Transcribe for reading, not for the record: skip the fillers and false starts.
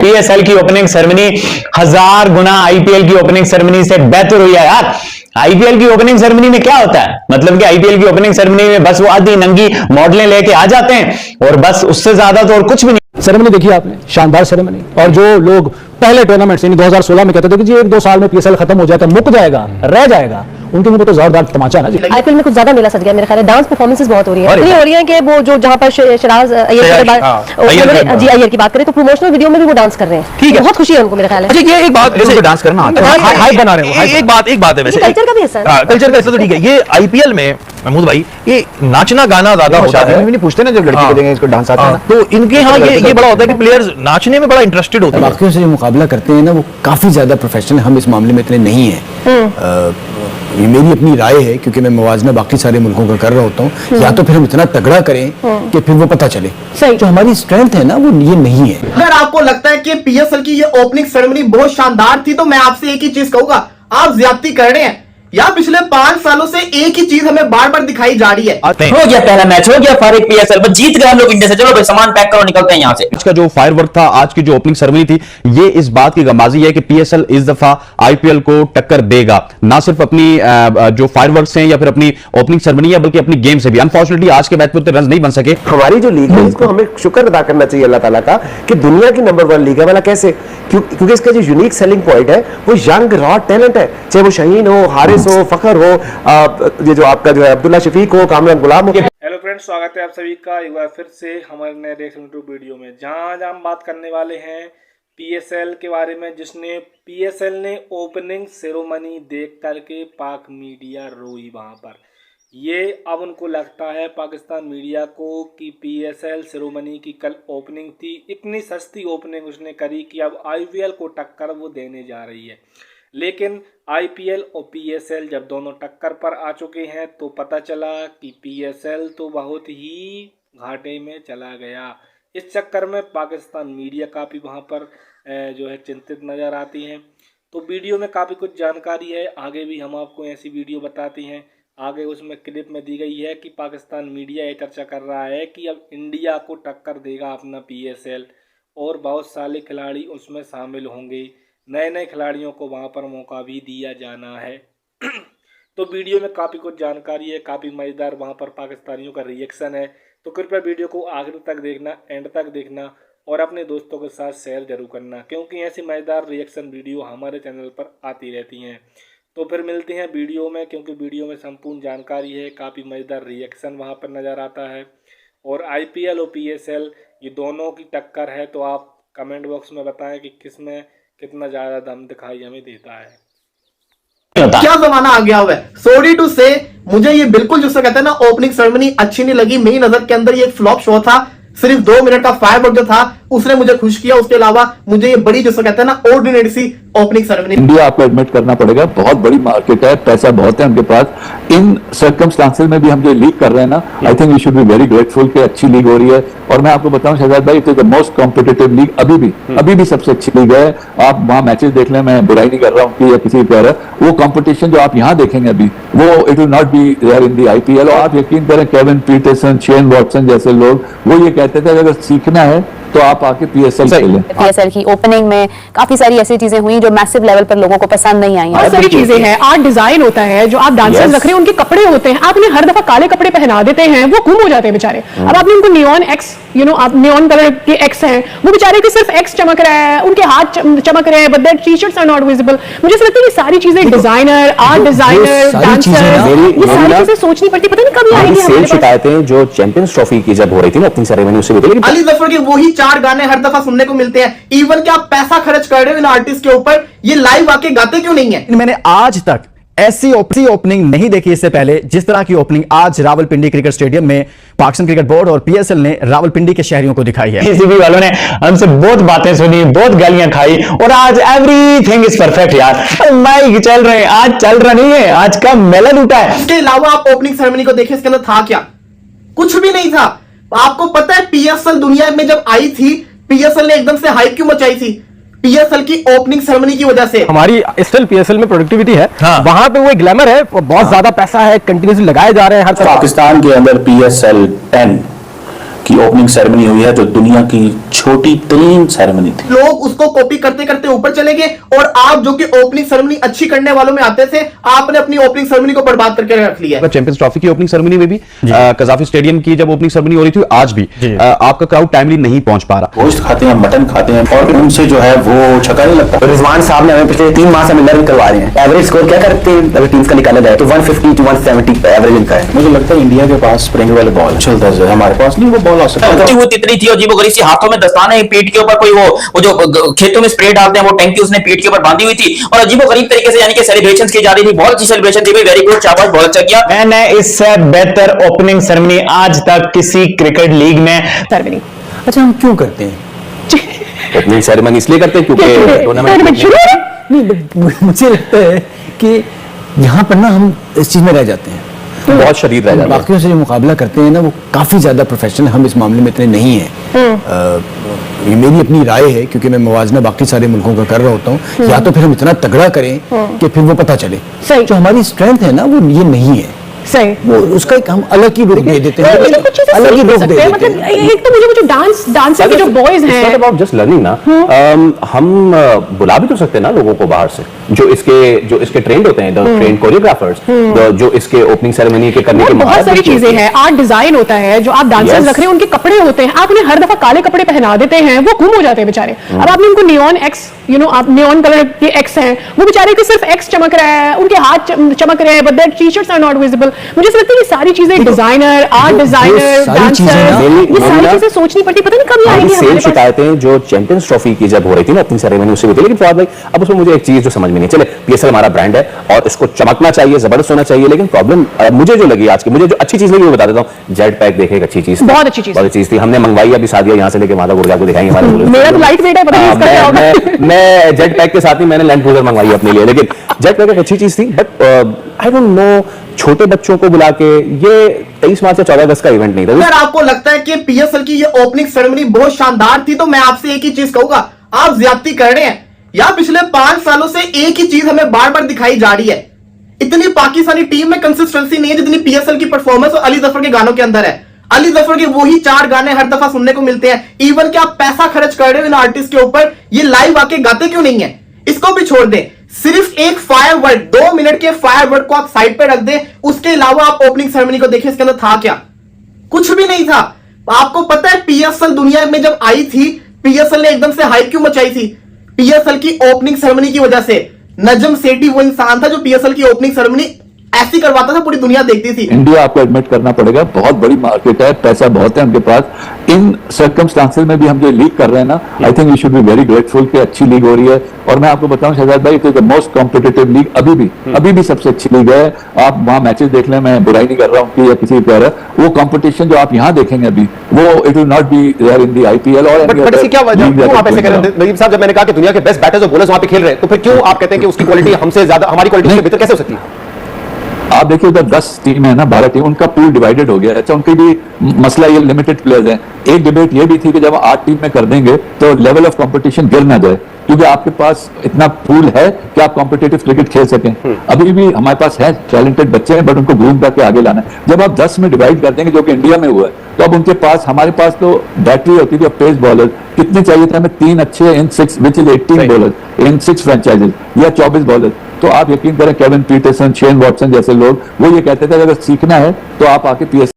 PSL की opening ceremony 1000 गुना IPL की opening ceremony से बेहतर हुई है यार। आईपीएल की ओपनिंग सेरेमनी में क्या होता है, मतलब कि आईपीएल की ओपनिंग सेरेमनी में बस वो आधी नंगी मॉडलें लेके आ जाते हैं और बस उससे ज्यादा तो और कुछ भी नहीं। सेरेमनी देखी आपने, शानदार सेरेमनी। और जो लोग पहले टूर्नामेंट 2016 में कहते थे कि जी 1-2 साल में पीएसएल खत्म हो जाएगा, मुक जाएगा, रह जाएगा, उनके मुंह पे तो जोरदार तमाचा है ना। आईपीएल में कुछ ज्यादा मेला सज गया मेरे ख्याल है। डांस परफॉर्मेंसेस बहुत हो रही है, इतनी हो रही है कि वो जो जहां पर शराज अय्यर के बाद जी अय्यर की बात करें तो प्रमोशनल वीडियो में भी वो डांस कर रहे हैं। ठीक है, बहुत खुशी है उनको मेरे ख्याल है। अच्छा, ये एक बात जैसे डांस करना आता है, हाई बना रहे हो, एक बात है वैसे कल्चर का भी हिस्सा है। कल्चर का हिस्सा तो ठीक है। ये आईपीएल में महमूद भाई ये नाचना गाना ज्यादा होता है। नहीं पूछते ना जब लड़की को देंगे इसको डांस आता है ना, तो इनके यहाँ ये बड़ा होता है कि प्लेयर्स नाचने में बड़ा इंटरेस्टेड होते हैं। बाकियों से जो मुकाबला करते हैं ना वो काफी ज्यादा प्रोफेशनल, हम इस मामले में इतने नहीं है। ये मेरी अपनी राय है क्योंकि मैं मुवाजना बाकी सारे मुल्कों का कर रहा होता हूँ। या तो फिर हम इतना तगड़ा करें कि फिर वो पता चले। जो हमारी स्ट्रेंथ है ना वो ये नहीं है। अगर आपको लगता है कि पीएसएल की ये ओपनिंग सेरेमनी बहुत शानदार थी तो मैं आपसे एक ही चीज कहूंगा, आप ज्यादती कर रहे हैं। यार पिछले 5 सालों से एक ही चीज हमें बार बार दिखाई जा रही है। हो गया पहला मैच, हो गया फारिग पीएसएल पर जीत गए हम लोग इंडिया से। चलो भाई सामान पैक करो, निकलते हैं यहाँ से। आज का जो फायरवर्क था, आज की जो ओपनिंग सेरेमनी थी, ये इस बात की गमाजी है कि पीएसएल इस दफा आईपीएल को टक्कर देगा, ना सिर्फ अपनी जो फायरवर्क्स हैं या फिर अपनी ओपनिंग सेरेमनी है बल्कि अपनी गेम से भी। अनफॉर्चुनेटली आज के मैच में उतने रन नहीं बन सके। हमारी जो लीग है इसको हमें शुक्र अदा करना चाहिए अल्लाह ताला का कि दुनिया की नंबर 1 लीग है। वाला कैसे? क्योंकि इसका जो यूनिक सेलिंग पॉइंट है वो यंग रॉ टैलेंट है, चाहे वो शाहीन हो, हारिस हो, फखर हो, ये जो आपका जो है अब्दुल्ला शफीक हो, कामरान गुलाम हो। हेलो फ्रेंड्स, स्वागत है आप सभी का एक बार फिर से हमारे नए रिएक्शन यूट्यूब वीडियो में, जहां आज हम बात करने वाले हैं पीएसएल के बारे में, जिसने पीएसएल ने ओपनिंग सेरेमनी देख करके पाक मीडिया रोई वहां पर। ये अब उनको लगता है पाकिस्तान मीडिया को कि पीएसएल सेरेमनी की कल ओपनिंग थी, इतनी सस्ती ओपनिंग उसने करी कि अब आईपीएल को टक्कर वो देने जा रही है। लेकिन आईपीएल और पीएसएल जब दोनों टक्कर पर आ चुके हैं तो पता चला कि पीएसएल तो बहुत ही घाटे में चला गया। इस चक्कर में पाकिस्तान मीडिया काफ़ी वहाँ पर जो है चिंतित नज़र आती हैं। तो वीडियो में काफ़ी कुछ जानकारी है, आगे भी हम आपको ऐसी वीडियो बताती हैं। आगे उसमें क्लिप में दी गई है कि पाकिस्तान मीडिया ये चर्चा कर रहा है कि अब इंडिया को टक्कर देगा अपना पीएसएल और बहुत सारे खिलाड़ी उसमें शामिल होंगे, नए नए खिलाड़ियों को वहाँ पर मौका भी दिया जाना है। तो वीडियो में काफ़ी कुछ जानकारी है, काफ़ी मज़ेदार वहाँ पर पाकिस्तानियों का रिएक्शन है। तो कृपया वीडियो को आखिर तक देखना, एंड तक देखना और अपने दोस्तों के साथ शेयर जरूर करना, क्योंकि ऐसी मज़ेदार रिएक्शन वीडियो हमारे चैनल पर आती रहती हैं। तो फिर मिलते हैं वीडियो में, क्योंकि वीडियो में संपूर्ण जानकारी है, काफ़ी मज़ेदार रिएक्शन वहाँ पर नज़र आता है। और आईपीएल और पीएसएल ये दोनों की टक्कर है, तो आप कमेंट बॉक्स में बताएं कि किसमें कितना ज़्यादा दम दिखाई हमें देता है। क्या जमाना आ गया हुआ है। सॉरी टू से, मुझे ये बिल्कुल जिससे कहते हैं ना ओपनिंग सेरेमनी अच्छी नहीं लगी। मेरी नजर के अंदर ये एक फ्लॉप शो था। सिर्फ 2 मिनट का फायरवर्क जो था उसने मुझे खुश किया, उसके अलावा मुझे ये बड़ी जिससे कहते हैं ना ऑर्डिनरी सी ओपनिंग सेरेमनी। इंडिया आपको एडमिट करना पड़ेगा, बहुत बड़ी मार्केट है, पैसा बहुत है उनके पास। इन सर्कमस्टांसेस में भी हम जो लीग कर रहे हैं ना, I think we should be very grateful कि अच्छी लीग हो रही है। और मैं आपको बताऊं शहजाद भाई, it is the most competitive league अभी भी सबसे अच्छी लीग है। आप वहां मैचेस देख लें, मैं बुराई नहीं कर रहा हूँ कि या किसी प्लेयर है, वो कॉम्पिटिशन जो आप यहाँ देखेंगे अभी वो it will not be there in the IPL. और आप यकीन करें केविन पीटरसन, शेन वॉटसन जैसे लोग वो ये कहते थे अगर सीखना है तो आप आके पीएसएल खेलें। पीएसएल की ओपनिंग में काफी सारी ऐसी चीजें हुई जो मैसिव लेवल पर लोगों को पसंद नहीं आई। बहुत सारी चीजें हैं, आर्ट डिजाइन होता है, जो आप डांसर्स रख रहे हैं उनके कपड़े होते हैं, आप उन्हें हर दफा काले कपड़े पहना देते हैं, वो गुम हो जाते हैं बेचारे। अब आपने उनको नियॉन एक्स, आप नियॉन कलर के एक्स हैं, वो बेचारे के सिर्फ एक्स चमक रहा है, उनके हाथ चमक रहे हैं, but that T-shirts are not visible. मुझे ऐसा लगता है कि सारी चीजें डिजाइनर, आर्ट डिजाइनर, डांसर, ये सारी चीजें सोचनी पड़ती, पता नहीं कब आएगी हमारे पास। शिकायतें जो चैंपियंस ट्रॉफी की जब हो रही थी ना अपनी सेरेमनी, उससे भी अली जफर के वही 4 गाने हर दफा सुनने को मिलते हैं। इवन क्या आप पैसा खर्च कर रहे हो इन आर्टिस्ट के ऊपर, ये लाइव आके गाते क्यों नहीं है? मैंने आज तक ऐसी ओपनिंग नहीं देखी इससे पहले जिस तरह की ओपनिंग आज रावलपिंडी क्रिकेट स्टेडियम में पाकिस्तान क्रिकेट बोर्ड और पीएसएल ने रावलपिंडी के शहरियों को दिखाई है। पीसीबी वालों ने हमसे बहुत बातें सुनी, बहुत गालियां खाई और आज एवरीथिंग इज परफेक्ट यार। माइक चल रहे हैं, आज चल रहा नहीं है, आज का मेला लूटा है। इसके अलावा आप ओपनिंग सेरेमनी को देखें, इसके अंदर था क्या? कुछ भी नहीं था। आपको पता है पीएसएल दुनिया में जब आई थी, पीएसएल ने एकदम से हाइप क्यों मचाई थी? पीएसएल की ओपनिंग सेरेमनी की वजह से। हमारी स्टिल पीएसएल में प्रोडक्टिविटी है, वहां पे वो ग्लैमर है, बहुत ज्यादा पैसा है, कंटिन्यूसली लगाए जा रहे हैं हर तरफ। पाकिस्तान के अंदर पीएसएल 10 की ओपनिंग सेरेमनी हुई है जो दुनिया की छोटी तरीन सेरेमनी थी। लोग उसको कॉपी करते करते ऊपर चले गए और आप जो कि ओपनिंग सेरेमनी अच्छी करने वालों में आते थे, आपने अपनी ओपनिंग सेरेमनी को बर्बाद करके रख लिया है। चैंपियंस ट्रॉफी की ओपनिंग सेरेमनी में भी कजाफी स्टेडियम की जब ओपनिंग सेरेमनी हो रही थी, आज भी आपका क्राउड टाइमली नहीं पहुंच पा रहा। गोश्त खाते हैं, मटन खाते हैं और उनसे जो है वो छक्का नहीं लगता। रिजवान साहब ने हमें पिछले 3 माह से हमें लर्न करवा रहे हैं। एवरेज स्कोर क्या करते हैं अगर टीम्स का निकाला जाए तो 150 to 170 एवरेज इनका है। मुझे लगता है इंडिया के पास स्प्रिंग वाले बॉल चलता है, हमारे पास नहीं वो बॉल आ सकता। इतनी थी अजीबोगरीब सी, हाथों में दस्ताने, पीठ के ऊपर कोई वो जो खेतों में स्प्रे डालते हैं वो टैंकी उसने पीठ के ऊपर बांधी हुई थी और अजीबोगरीब तरीके से यानी कि सेलिब्रेशन की जा रही थी। बहुत अच्छी सेलिब्रेशन थी, वेरी गुड, शाबाश, बहुत अच्छा किया। मैंने इससे बेहतर ओपनिंग सेरेमनी आज तक किसी क्रिकेट लीग में सेरेमनी। अच्छा, हम क्यों करते हैं ओपनिंग सेरेमनी? इसलिए करते हैं क्योंकि टूर्नामेंट शुरू है। नहीं, but मुझे लगता है कि यहाँ पर ना हम इस चीज में रह जाते हैं, बहुत शरीर रह जाता है। बाकियों से जो मुकाबला करते हैं ना वो काफी ज्यादा प्रोफेशनल, हम इस मामले में इतने नहीं हैं। ये मेरी अपनी राय है क्योंकि मैं मुवाजना बाकी सारे मुल्कों का कर रहा होता हूँ। या तो फिर हम इतना तगड़ा करें कि फिर वो पता चले। सही। जो हमारी स्ट्रेंथ है ना वो ये नहीं है। सही। वो उसका एक हम अलग ही रुख दे देते हैं, लेकिन कुछ चीजें अलग ही सीख भी रुख दे सकते हैं। देते मतलब हैं। एक तो मुझे वो जो डांसर के जो बॉयज हैं, अबाउट जस्ट लर्निंग ना, हम बुला भी तो सकते हैं ना लोगों को बाहर से जो इसके ट्रेंड होते हैं, ट्रेंड कोरियोग्राफर्स, जो इसके ओपनिंग सेरेमनी के करने के बहुत सारी चीजें हैं। आर्ट डिजाइन होता है, जो आप डांसर्स रख रहे हैं उनके कपड़े होते हैं, आप उन्हें हर दफा काले कपड़े पहना देते हैं, वो गुम हो जाते हैं बेचारे। अब आपने उनको नियॉन एक्स, आप नियॉन कलर के एक्स हैं, वो बेचारे के सिर्फ एक्स चमक रहा है, उनके हाथ चमक रहे हैं, but their T-shirts are not visible. मुझे ऐसा लगता है ये सारी चीजें डिजाइनर, आर्ट डिजाइनर, डांसर, ये सारी चीजें सोचनी पड़ती, पता नहीं कब ये आएंगी सेम हमारे पास। शिकायतें जो चैंपियंस ट्रॉफी की जब हो रही थी ना ओपनिंग सेरेमनी उससे भी थी। लेकिन फवाद भाई, अब उसमें मुझे एक चीज जो समझ में नहीं, चले पीएसएल हमारा ब्रांड है और इसको चमकना चाहिए, जबरदस्त होना चाहिए, लेकिन प्रॉब्लम मुझे जो लगी आज की, मुझे जो अच्छी चीज लगी वो बता देता हूँ। जेट पैक देखे, एक अच्छी चीज, बहुत अच्छी चीज थी, हमने मंगवाई, अभी सादिया यहाँ से लेके माता गुड़गा को दिखाएंगे हमारे। मेरा तो लाइट वेट है, पता नहीं इसका क्या होगा। मैं जेट पैक के साथ ही मैंने लैंड क्रूजर मंगवाई अपने लिए, लेकिन जेट पैक एक अच्छी चीज थी, बट आई डोंट नो, छोटे बच्चों को बुला के, ये 23 मार्च से 14 अगस्त का इवेंट नहीं था। अगर आपको लगता है कि पीएसएल की ये ओपनिंग सेरेमनी बहुत शानदार थी तो मैं आपसे एक ही चीज कहूंगा, आप ज्यादती कर रहे हैं। या पिछले 5 सालों से एक ही चीज हमें बार बार दिखाई जा रही है। इतनी पाकिस्तानी टीम में कंसिस्टेंसी नहीं है जितनी पीएसएल की परफॉर्मेंस और अली जफर के गानों के अंदर है। अली जफर के वही 4 गाने हर दफा सुनने को मिलते हैं। इवन कि आप पैसा खर्च कर रहे हो इन आर्टिस्ट के ऊपर, ये लाइव आके गाते क्यों नहीं है? इसको भी छोड़ दें, सिर्फ एक फायर वर्ड, 2 मिनट के फायर वर्ड को आप साइड पे रख दें, उसके अलावा आप ओपनिंग सेरेमनी को देखिए, इसके अंदर था क्या? कुछ भी नहीं था। आपको पता है पीएसएल दुनिया में जब आई थी, पीएसएल ने एकदम से हाइप क्यों मचाई थी? पीएसएल की ओपनिंग सेरेमनी की वजह से। नजम सेठी वो इंसान था जो पीएसएल की ओपनिंग सेरेमनी ऐसी करवाता था, पूरी दुनिया देखती थी। इंडिया आपको एडमिट करना पड़ेगा, बहुत बड़ी मार्केट है, पैसा बहुत है उनके पास। इन सर्कमस्टांसेस में भी हम जो लीग कर रहे हैं ना, I think we should be very grateful कि अच्छी लीग हो रही है। और मैं आपको बताऊं शहजाद भाई, it is the most competitive league अभी भी सबसे अच्छी लीग है। आप वहां मैचेस देख लें, मैं बुराई नहीं कर रहा हूँ कि या किसी प्लेयर है, वो कंपटीशन जो आप यहाँ देखेंगे अभी, वो it will not be there in the IPL और बट इसकी क्या वजह, क्यों आप ऐसे कह रहे हैं नदीम साहब? जब मैंने कहा कि दुनिया के बेस्ट बैटर्स और बॉलर्स वहां पे खेल रहे हैं, तो फिर क्यों आप कहते हैं कि उसकी क्वालिटी हमसे ज्यादा, हमारी क्वालिटी से बेहतर कैसे हो सकती है? आप देखिए उधर 10 टीम है ना, 12 टीम, उनका पूल डिवाइडेड हो गया। अच्छा, उनकी भी मसला ये लिमिटेड प्लेयर्स हैं। एक डिबेट ये भी थी कि जब 8 टीम में कर देंगे तो लेवल ऑफ कंपटीशन गिर ना जाए, क्योंकि आपके पास इतना पूल है कि आप कॉम्पिटिटिव क्रिकेट खेल सकें। अभी भी हमारे पास है टैलेंटेड बच्चे हैं, बट उनको ग्रूम करके आगे लाना है। जब आप 10 में डिवाइड कर देंगे, जो कि इंडिया में हुआ है, तो अब उनके पास, हमारे पास तो बैटरी होती थी, पेस बॉलर कितने चाहिए थे हमें? 3 अच्छे इन 6 which is 18 bowler in 6 franchises या 24 बॉलर। तो आप यकीन करें, केविन पीटरसन, शेन वॉटसन जैसे लोग, वो ये कहते थे अगर सीखना है तो आप आके पीएस